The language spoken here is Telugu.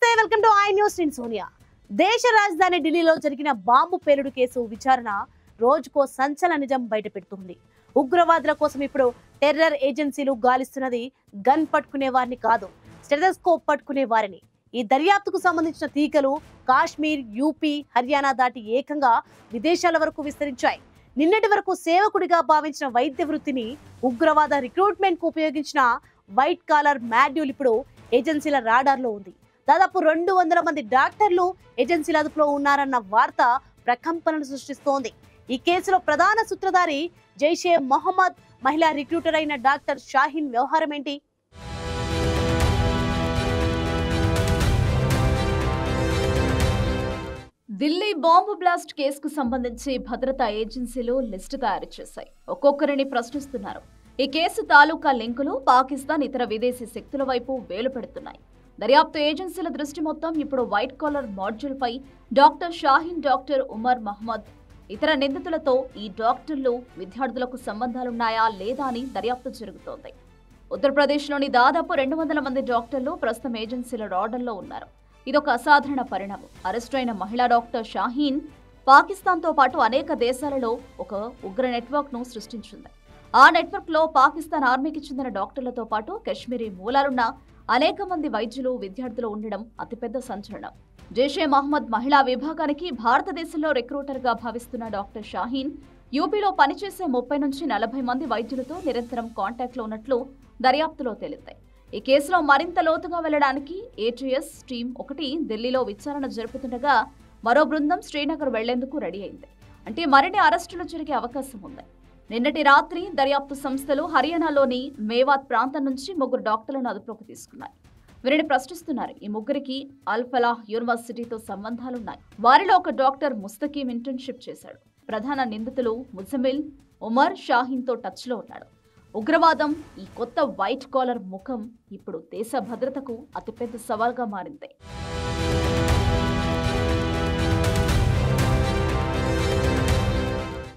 నమస్తే, వెల్కమ్ టు ఐ న్యూస్. నేను సోనియా. దేశ రాజధాని ఢిల్లీలో జరిగిన బాంబు పేలుడు కేసు విచారణ రోజుకో సంచలన నిజం బయటపెడుతుంది. ఉగ్రవాదుల కోసం ఇప్పుడు టెర్రర్ ఏజెన్సీలు గాలిస్తున్నది గన్ పట్టుకునే వారిని కాదు, స్టెథోస్కోప్ పట్టుకునే వారిని. ఈ దర్యాప్తుకు సంబంధించిన తీగలు కాశ్మీర్, యూపీ, హర్యానా దాటి ఏకంగా విదేశాల వరకు విస్తరించాయి. నిన్నటి వరకు సేవకుడిగా భావించిన వైద్య వృత్తిని ఉగ్రవాద రిక్రూట్మెంట్ కు ఉపయోగించిన వైట్ కాలర్ మాడ్యూల్ ఇప్పుడు ఏజెన్సీల రాడార్లో ఉంది. దాదాపు 200 మంది డాక్టర్లు ఏజెన్సీల అదుపులో ఉన్నారన్న వార్త ప్రకంపనలు సృష్టిస్తోంది. ఈ కేసులో ప్రధాన సూత్రధారి జైషే మొహమ్మద్ మహిళా రిక్రూటర్ అయిన డాక్టర్ షాహీన్ వ్యవహారం ఏంటి? ఢిల్లీ బాంబు బ్లాస్ట్ కేసుకు సంబంధించి భద్రతా ఏజెన్సీలు లిస్టు తయారు చేశాయి. ఒక్కొక్కరిని ప్రశ్నిస్తున్నారు. ఈ కేసు తాలూకా లింకులు పాకిస్తాన్, ఇతర విదేశీ శక్తుల వైపు వేలు పెడుతున్నాయి. దర్యాప్తు ఏజెన్సీల దృష్టి మొత్తం ఇప్పుడు వైట్ కాలర్ మాడ్యూల్ పై. డాక్టర్ షాహీన్, డాక్టర్ ఉమర్ మహమ్మద్, ఇతర నిందితులతో ఈ డాక్టర్లు, విద్యార్థులకు సంబంధాలున్నాయా లేదా అని దర్యాప్తు జరుగుతోంది. ఉత్తరప్రదేశ్లోని దాదాపు 200 మంది డాక్టర్లు ప్రస్తుతం ఏజెన్సీల రాడర్లో ఉన్నారు. ఇదొక అసాధారణ పరిణామం. అరెస్టు అయిన మహిళా డాక్టర్ షాహీన్ పాకిస్తాన్తో పాటు అనేక దేశాలలో ఒక ఉగ్ర నెట్వర్క్ ను సృష్టించింది. ఆ నెట్వర్క్ లో పాకిస్తాన్ ఆర్మీకి చెందిన డాక్టర్లతో పాటు కశ్మీరీ మూలాలున్న అనేక మంది వైద్యులు, విద్యార్థులు ఉండడం అతిపెద్ద సంచలనం. జైషే మహమ్మద్ మహిళా విభాగానికి భారతదేశంలో రిక్రూటర్ గా భావిస్తున్న డాక్టర్ షాహీన్ యూపీలో పనిచేసే 30 నుంచి 40 మంది వైద్యులతో నిరంతరం కాంటాక్ట్ లో ఉన్నట్లు దర్యాప్తులో తేలింది. ఈ కేసులో మరింత లోతుగా వెళ్లడానికి ఏటీఎస్ టీం ఒకటి ఢిల్లీలో విచారణ జరుపుతుండగా మరో బృందం శ్రీనగర్ వెళ్లేందుకు రెడీ అయింది. అంటే మరిన్ని అరెస్టులు జరిగే అవకాశం ఉంది. నిన్నటి రాత్రి దర్యాప్తు సంస్థలు హర్యానాలోని మేవాత్ ప్రాంతం నుంచి 3 డాక్టర్లను అదుపులోకి తీసుకున్నాయి. వీరిని ప్రశ్నిస్తున్నారు. ఈ ముగ్గురికి అల్ ఫలాహ్ యూనివర్సిటీతో సంబంధాలున్నాయి. వారిలో ఒక డాక్టర్ ముస్తకీం ఇంటర్న్షిప్ చేశాడు. ప్రధాన నిందితులు ముజమిల్ ఉమర్ షాహీన్ తో టచ్ లో ఉన్నాడు. ఉగ్రవాదం, ఈ కొత్త వైట్ కాలర్ ముఖం ఇప్పుడు దేశ భద్రతకు అతిపెద్ద సవాల్గా మారింది.